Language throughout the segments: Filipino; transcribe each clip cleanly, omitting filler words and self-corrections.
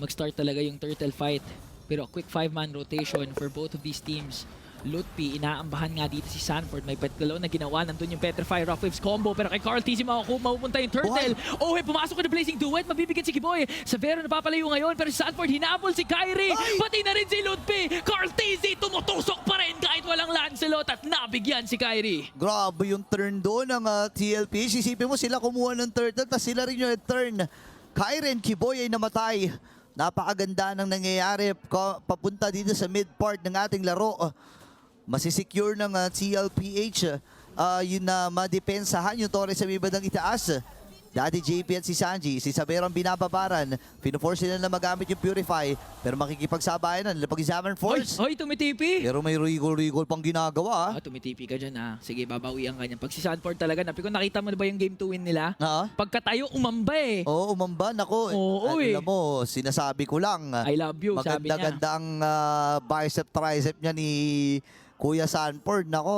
mag-start talaga yung turtle fight. Pero quick 5-man rotation for both of these teams. Lutpi, inaambahan nga dito si Sanford. May petgalaw na ginawa. Nandun yung Petrify, Rock Waves combo. Pero kay Carl TZ mapupunta yung turtle. Oh, pumasok ka na Blazing Duet. Mabibigyan si Kiboy. Severo napapalayo ngayon. Pero si Sanford, hinabol si Kyrie. Pati na rin si Lutpi. Carl TZ tumutusok pa rin kahit walang Lancelot. At nabigyan si Kyrie. Grabe yung turn doon ng TLP. Isipin mo sila kumuha ng turtle, tapos sila rin yung turn. Kyrie and Kiboy ay namatay. Napakaganda ng nangyayari papunta dito sa mid part ng ating laro. Masisecure ng TLPH yun na madepensahan yung Torres sa ibadang itaas. Dati JP at si Sanji, si Sabero ang binababaran. Pino-force nila na magamit yung Purify, pero makikipagsabayan na pag-examine force. Hoy, tumitipi. Pero may rigol-rigol pang ginagawa. Tumitipi ka dyan Sige, babawian ka niyan. Pag si Sanford talaga, nakita mo na ba yung game to win nila? Pagkatayo, umamba eh. Oo, umamba. Nako, alam mo, sinasabi ko lang. I love you, sabi niya. Maganda-ganda ang bicep-tricep niya ni Kuya Sanford. Nako,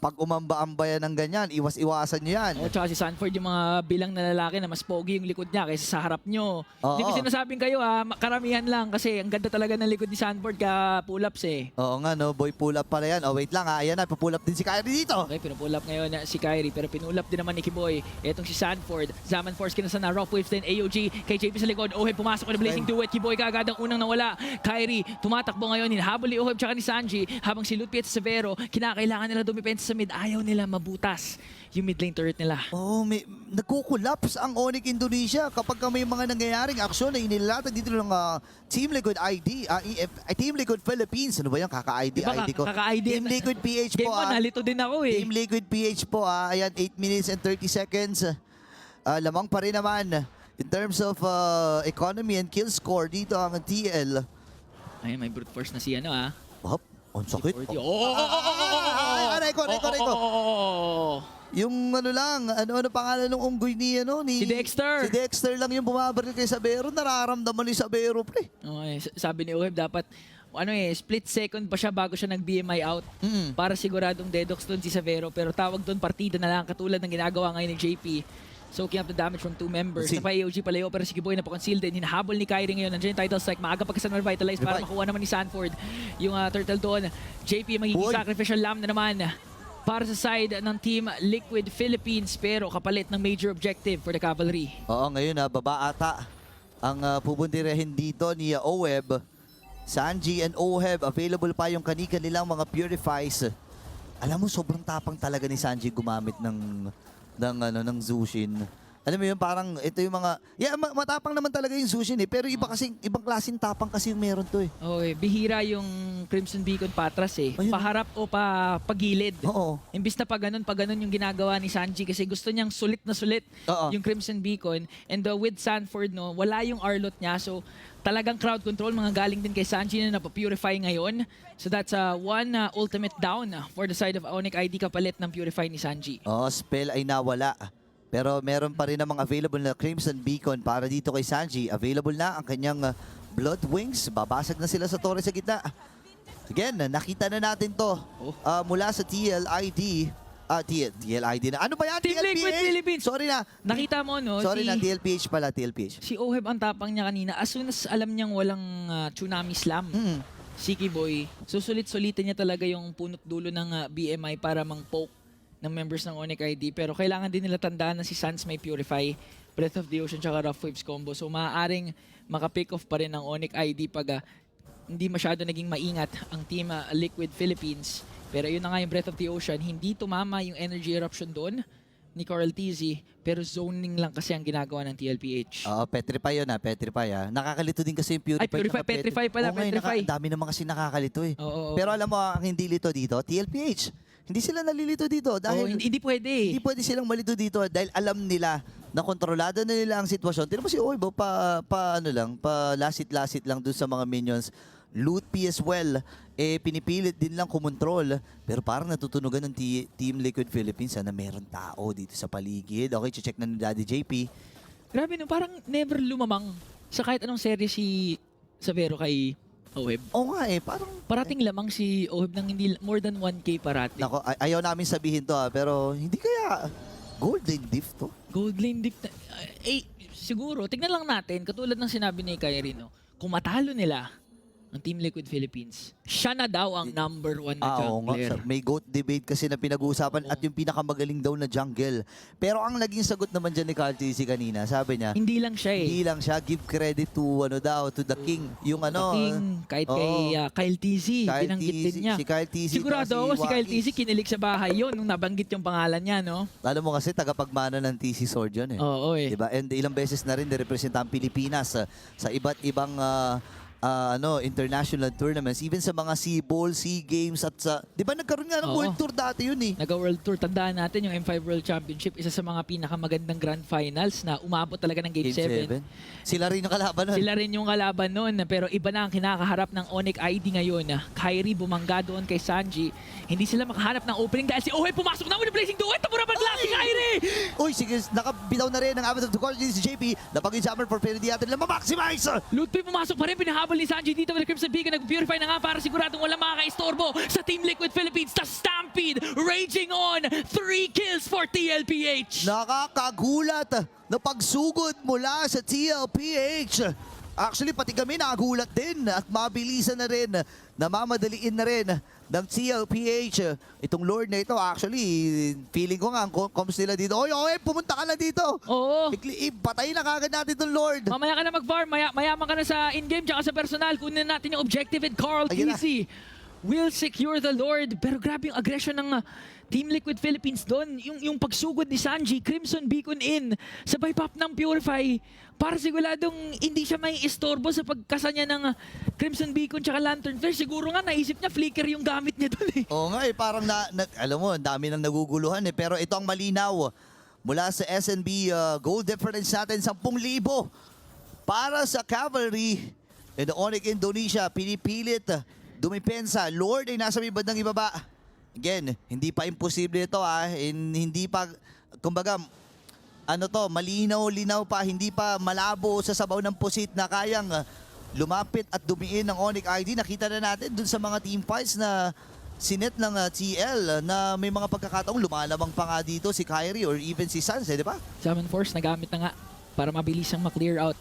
pag umamba-amba yan ng ganyan, iwas-iwasan niyo yan. Tsaka si Sanford, yung mga bilang na lalaki na mas pogi yung likod niya kaysa sa harap nyo. Hindi ko sinasabing kayo karamihan lang kasi ang ganda talaga ng likod ni Sanford ka pull-ups eh. Oo nga no, boy pull-up pala yan. Wait lang ayan na, pull-up din si Kyrie dito. Okay, pinupull-up ngayon si Kyrie pero pinull-up din naman ni Kiboy. Etong si Sanford, Zaman Force kinasa na, Rough Waves din, AOG, kay JP sa likod, Oheb pumasok na Blazing Duet, Kiboy kaagad ang unang nawala. Kyrie, tumatakbo ngayon, hinahabol ni Oheb tsaka ni Sanji, habang si Lutpi at Severo, kinakailangan nila dumipensa sa mid, ayaw nila mabutas yung mid lane turret nila. Nagkukulaps ang Onyx Indonesia kapag may mga nangyayaring aksyon na inilatag dito ng Team Liquid ID, Team Liquid Philippines. Ano ba yan? Kaka-ID ko. Kaka-ID. Team Liquid PH po. Game mo, nalito din ako eh. Team Liquid PH po. Ayan, 8 minutes and 30 seconds. Lamang pa rin naman. In terms of economy and kill score, dito ang TL. Ayun, may brute force na si Hop, ang sakit. Aray ko. Yung ano pangalan ng unggoy ni si Dexter. Si Dexter lang yung bumabaril kay Sabero, nararamdaman ni Sabero, pre. Okay, sabi ni Oheb dapat split second pa siya bago siya nag-BMI out para siguradong dedox doon si Severo, pero tawag doon partida na lang katulad ng ginagawa ngayon ni JP. Soaking up the damage from 2 members. Sa AOG palayo pero si Kiboy napakonceal din. Hinahabol ni Kyrie ngayon. Nandiyan yung title strike. Maaga pagkasan revitalize para makuha naman ni Sanford yung turtle doon. JP magiging sacrificial lamb na naman para sa side ng Team Liquid Philippines, pero kapalit ng major objective for the Cavalry. Oo, ngayon baba ata ang pupuntirehin dito ni Oheb. Sanji and Oheb, available pa yung kanilang mga purifies. Alam mo, sobrang tapang talaga ni Sanji gumamit ng Zushin. Alam mo yun, parang ito yung mga... matapang naman talaga yung Zushin eh. Pero ibang klaseng tapang kasi yung meron to eh. Okay, bihira yung Crimson Beacon patras eh. Paharap o pagilid. Oo. Imbis na pa ganun yung ginagawa ni Sanji kasi gusto niyang sulit na sulit yung Crimson Beacon. And with Sanford, wala yung Arlot niya. So talagang crowd control, mga galing din kay Sanji na napapurify ngayon. So that's one ultimate down for the side of Onyx ID kapalit ng purify ni Sanji. Spell ay nawala. Pero meron pa rin namang available na Crimson Beacon para dito kay Sanji. Available na ang kanyang Blood Wings. Babasag na sila sa torre sa gitna. Again, nakita na natin to mula sa TLID. TLID na. Ano ba yan? Team Liquid Philippines! Sorry na. Nakita mo, no? Sorry na, TLPH pala, TLPH. Si Oheb ang tapang niya kanina. As soon as alam niyang walang tsunami slam, si Kiboy, susulit-sulitin niya talaga yung punot dulo ng BMI para mang-poke ng members ng Onyx ID. Pero kailangan din nila tandaan na si Sans may Purify, Breath of the Ocean, tsaka Rough Waves combo. So maaaring maka-pick off pa rin ng Onyx ID pag hindi masyado naging maingat ang Team Liquid Philippines. Pero yun na nga yung Breath of the Ocean. Hindi tumama yung energy eruption doon ni Carl TZ, pero zoning lang kasi ang ginagawa ng TLPH. Petrify yun Petrify. Nakakalito din kasi yung Purify. Ay, Purify, Petrify pala, Petrify. Dami naman kasi nakakalito eh. Oo. Pero alam mo, ang hindi lito dito, TLPH. Hindi sila nalilito dito dahil hindi pwede. Hindi pwede silang malito dito dahil alam nila na kontrolado na nila ang sitwasyon. Tignan mo si Oibo pa lasit-lasit lang dun sa mga minions. Lutpi as well, pinipilit din lang kumontrol. Pero parang natutunugan ng Team Liquid Philippines na meron tao dito sa paligid. Okay, check na ni Daddy JP. Grabe parang never lumamang sa kahit anong serye si Severo kay Oheb. Oo nga parang... Parating lamang si Oheb ng hindi more than 1K parating. Nako, ayaw namin sabihin to pero hindi kaya Gold Lane Diff to? Gold Lane Diff siguro, tignan lang natin, katulad ng sinabi ni Kyrie, no, kung matalo nila ang Team Liquid Philippines, siya na daw ang number 1 na Oo nga. jungler. May GOAT debate kasi na pinag-uusapan at yung pinakamagaling daw na jungle. Pero ang naging sagot naman dyan ni Carl TC kanina, sabi niya, Hindi lang siya eh. hindi lang siya, give credit to to the king. Yung King, kahit kay Kyle TC, Kyle binanggit TC, din niya. si Kyle TC, Sigurado ako si Kyle TC kinilig sa bahay yon nung nabanggit yung pangalan niya, no? Alam mo kasi, tagapagmana ng TC Sword yun eh. Oo eh. Diba? And ilang beses na rin nirepresenta ang Pilipinas sa iba't ibang international tournaments, even sa mga SEA Bowl, SEA Games at sa, 'di ba nagkaroon nga ng Oo. World Tour dati yun eh. Nag-World Tour. Tandaan natin yung M5 World Championship, isa sa mga pinakamagandang Grand Finals na umabot talaga ng Game 7. Sila rin yung kalaban nun. Sila rin yung kalaban nun, pero iba na ang kinakaharap ng Onyx ID ngayon. Kyrie bumangga doon kay Sanji. Hindi sila makahanap ng opening dahil si Ohe pumasok na with the blazing duet. Tabura bagla si Kyrie! Uy, sige, nakabitaw na rin ang amat of the court si JP. Napag-examiner for pero di natin nila ma-maximize. Lootpay pumasok pa rin, pinahabol ni Sanji dito with the Crimson Beacon. Nag-purify na nga para siguradong wala makaka-istorbo sa Team Liquid Philippines. The Stampede raging on. 3 kills for TLPH. Nakakagulat na pagsugod mula sa TLPH. Actually, pati kami nakagulat din at mabilisan na rin, namamadaliin na rin ng TLPH. Itong Lord na ito, actually, feeling ko nga, ang comms nila dito, oy, pumunta ka na dito. Oo. Patayin na kagad natin itong Lord. Mamaya ka na mag-farm, mayaman ka na sa in-game tsaka sa personal. Kunin natin yung objective and Carl Ayun na. TC will secure the Lord. Pero grabe yung aggression ng Team Liquid Philippines doon. Yung pagsugod ni Sanji, Crimson Beacon in, sabay pop ng Purify, para siguradong hindi siya may istorbo sa pagkasa niya ng Crimson Beacon tsaka Lantern Flare. Siguro nga naisip niya flicker yung gamit niya doon eh. Oo nga parang alam mo, ang dami nang naguguluhan eh. Pero ito ang malinaw mula sa SNB goal difference natin, 10,000 para sa Cavalry. And the Onyx Indonesia, pinipilit dumipensa. Lord ay nasa may bandang ibaba. Again, hindi pa imposible ito hindi pa, kumbaga, malinaw-linaw pa, hindi pa malabo sa sabaw ng pusit na kayang lumapit at dumiin ng Onyx ID. Nakita na natin dun sa mga team fights na sinet ng TL na may mga pagkakataong lumalamang pa nga dito si Kyrie or even si Sans, di ba? Summon Force nagamit na nga para mabilis siyang ma-clear out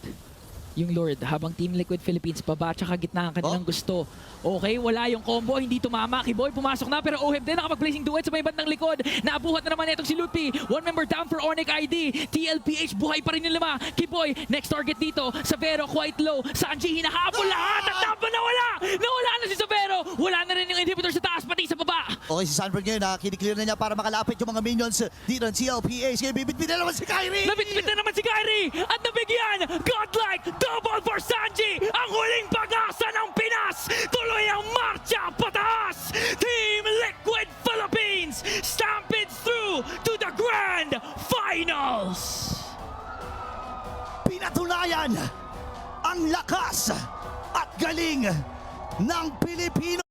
yung Lord habang Team Liquid Philippines baba tsaka gitna ang kanilang gusto. Okay, wala yung combo, hindi tumama. Kiboy pumasok na pero Oheb din nakapag-placing duet sa may bandang likod. Nabuhat na naman itong si Lupi. 1 member down for Onyx ID. TLPH buhay pa rin yung 5. Kiboy, next target dito. Savero quite low. Sanji hinahabol lahat at tapa nawala! Nawala na si Savero! Wala na rin yung inhibitor sa taas pati sa baba. Okay, si Sanford ngayon kiniklear na niya para makalapit yung mga minions dito ng TLPH. Kaya bibitbit na naman si Kyrie! Nabitbit na naman si Kyrie at nabigyan godlike double for Sanji, ang huling pag-asa ng Pinas. Tuloy ang marcha pataas. Team Liquid Philippines stampedes through to the Grand Finals. Pinatunayan ang lakas at galing ng Pilipino.